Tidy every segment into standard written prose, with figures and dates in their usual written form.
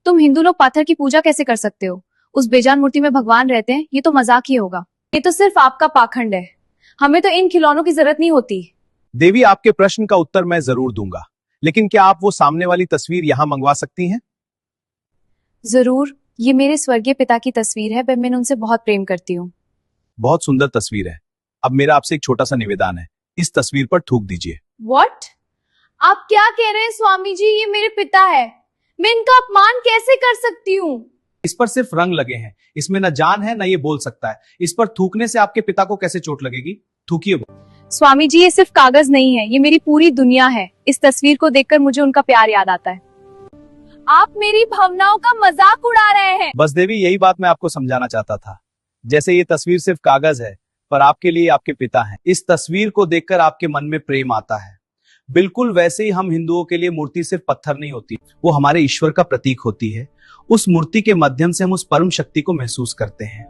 तुम हिंदू लोग पत्थर की पूजा कैसे कर सकते हो? उस बेजान मूर्ति में भगवान रहते हैं, ये तो मजाक ही होगा। ये तो सिर्फ आपका पाखंड है। हमें तो इन खिलौनों की जरूरत नहीं होती। देवी, आपके प्रश्न का उत्तर मैं जरूर दूंगा, लेकिन क्या आप वो सामने वाली तस्वीर यहाँ मंगवा सकती हैं? जरूर, ये मेरे स्वर्गीय पिता की तस्वीर है। मैं उनसे बहुत प्रेम करती हूँ। बहुत सुंदर तस्वीर है। अब मेरा आपसे एक छोटा सा निवेदन है, इस तस्वीर पर थूक दीजिए। What? आप क्या कह रहे हैं स्वामी जी? ये मेरे पिता है, मैं इनका अपमान कैसे कर सकती हूँ? इस पर सिर्फ रंग लगे हैं, इसमें न जान है न ये बोल सकता है। इस पर थूकने से आपके पिता को कैसे चोट लगेगी? थूकिए। स्वामी जी, ये सिर्फ कागज नहीं है, ये मेरी पूरी दुनिया है। इस तस्वीर को देखकर मुझे उनका प्यार याद आता है। आप मेरी भावनाओं का मजाक उड़ा रहे हैं। बस देवी, यही बात मैं आपको समझाना चाहता था। जैसे ये तस्वीर सिर्फ कागज है, पर आपके लिए आपके पिता हैं। इस तस्वीर को देखकर आपके मन में प्रेम आता है। बिल्कुल वैसे ही हम हिंदुओं के लिए मूर्ति सिर्फ पत्थर नहीं होती, वो हमारे ईश्वर का प्रतीक होती है। उस मूर्ति के माध्यम से हम उस परम शक्ति को महसूस करते हैं।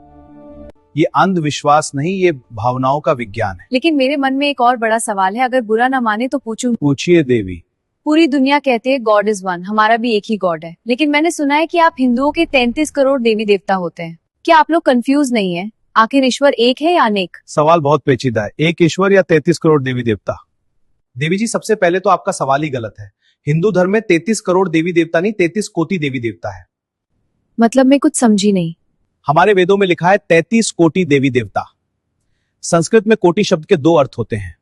ये अंधविश्वास नहीं, ये भावनाओं का विज्ञान है। लेकिन मेरे मन में एक और बड़ा सवाल है, अगर बुरा ना माने तो पूछूं? पूछिए देवी। पूरी दुनिया कहते हैं गॉड इज वन, हमारा भी एक ही गॉड है, लेकिन मैंने सुना है कि आप हिंदुओं के 33 करोड़ देवी देवता होते हैं। क्या आप लोग कंफ्यूज नहीं है? आखिर ईश्वर एक है या अनेक? सवाल बहुत पेचीदा है, एक ईश्वर या 33 करोड़ देवी देवता? देवी जी, सबसे पहले तो आपका सवाल ही गलत है। हिंदू धर्म में 33 करोड़ देवी देवता नहीं, 33 कोटि देवी देवता है। मतलब मैं कुछ समझी नहीं। हमारे वेदों में लिखा है 33 कोटि देवी देवता। संस्कृत में कोटि शब्द के दो अर्थ होते हैं।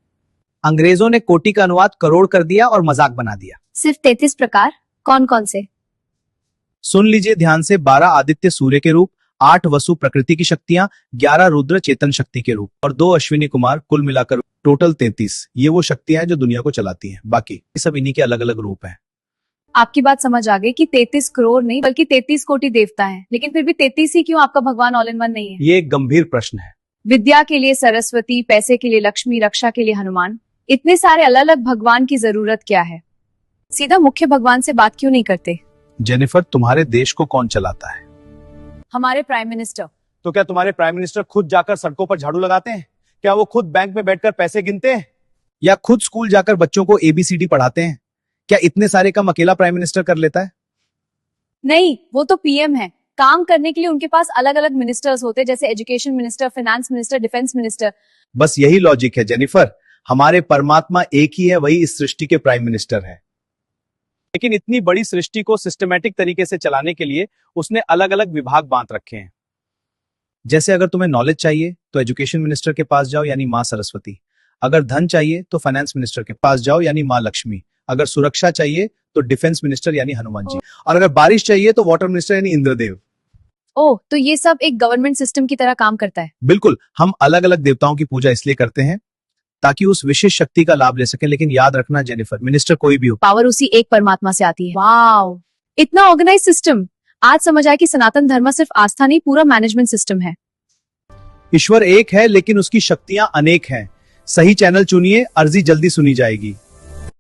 अंग्रेजों ने कोटि का अनुवाद करोड़ कर दिया और मजाक बना दिया। सिर्फ 33 प्रकार? कौन कौन से? सुन लीजिए ध्यान से। 12 आदित्य सूर्य के रूप, 8 वसु प्रकृति की शक्तियां, 11 रुद्र चेतन शक्ति के रूप और 2 अश्विनी कुमार, कुल मिलाकर टोटल 33। ये वो शक्तियां हैं जो दुनिया को चलाती हैं। बाकी सब इन्हीं के अलग अलग रूप हैं। आपकी बात समझ आ गई कि 33 करोड़ नहीं बल्कि 33 कोटि देवता हैं, लेकिन फिर भी 33 ही क्यों? आपका भगवान ऑल इन वन नहीं है? ये एक गंभीर प्रश्न है। विद्या के लिए सरस्वती, पैसे के लिए लक्ष्मी, रक्षा के लिए हनुमान, इतने सारे अलग अलग भगवान की जरूरत क्या है? सीधा मुख्य भगवान से बात क्यों नहीं करते? जेनिफर, तुम्हारे देश को कौन चलाता है? हमारे प्राइम मिनिस्टर। तो क्या तुम्हारे प्राइम मिनिस्टर खुद जाकर सड़कों पर झाड़ू लगाते हैं? क्या वो खुद बैंक में बैठकर पैसे गिनते हैं? या खुद स्कूल जाकर बच्चों को ABCD पढ़ाते हैं? क्या इतने सारे काम अकेला प्राइम मिनिस्टर कर लेता है? नहीं, वो तो PM है। काम करने के लिए उनके पास अलग अलग मिनिस्टर्स होते हैं, जैसे education minister, finance minister, defence minister. बस यही लॉजिक है जेनिफर। हमारे परमात्मा एक ही है, वही इस सृष्टि के प्राइम मिनिस्टर है। लेकिन इतनी बड़ी सृष्टि को सिस्टमैटिक तरीके से चलाने के लिए उसने अलग अलग विभाग बांट रखे हैं। जैसे अगर तुम्हें नॉलेज चाहिए तो एजुकेशन मिनिस्टर के पास जाओ, यानी माँ सरस्वती। अगर धन चाहिए तो फाइनेंस मिनिस्टर के पास जाओ, यानी माँ लक्ष्मी। अगर सुरक्षा चाहिए तो डिफेंस मिनिस्टर यानी हनुमान जी। और अगर बारिश चाहिए तो वाटर मिनिस्टर यानी इंद्रदेव। ओह, तो ये सब एक गवर्नमेंट सिस्टम की तरह काम करता है। बिल्कुल। हम अलग अलग देवताओं की पूजा इसलिए करते हैं ताकि उस विशेष शक्ति का लाभ ले सकें। लेकिन याद रखना जेनिफर, मिनिस्टर कोई भी हो, पावर उसी एक परमात्मा से आती है। वाओ, इतना ऑर्गेनाइज सिस्टम। आज समझ आया कि सनातन धर्म सिर्फ आस्था नहीं, पूरा मैनेजमेंट सिस्टम है। ईश्वर एक है लेकिन उसकी शक्तियां अनेक हैं। सही चैनल चुनिए, अर्जी जल्दी सुनी जाएगी।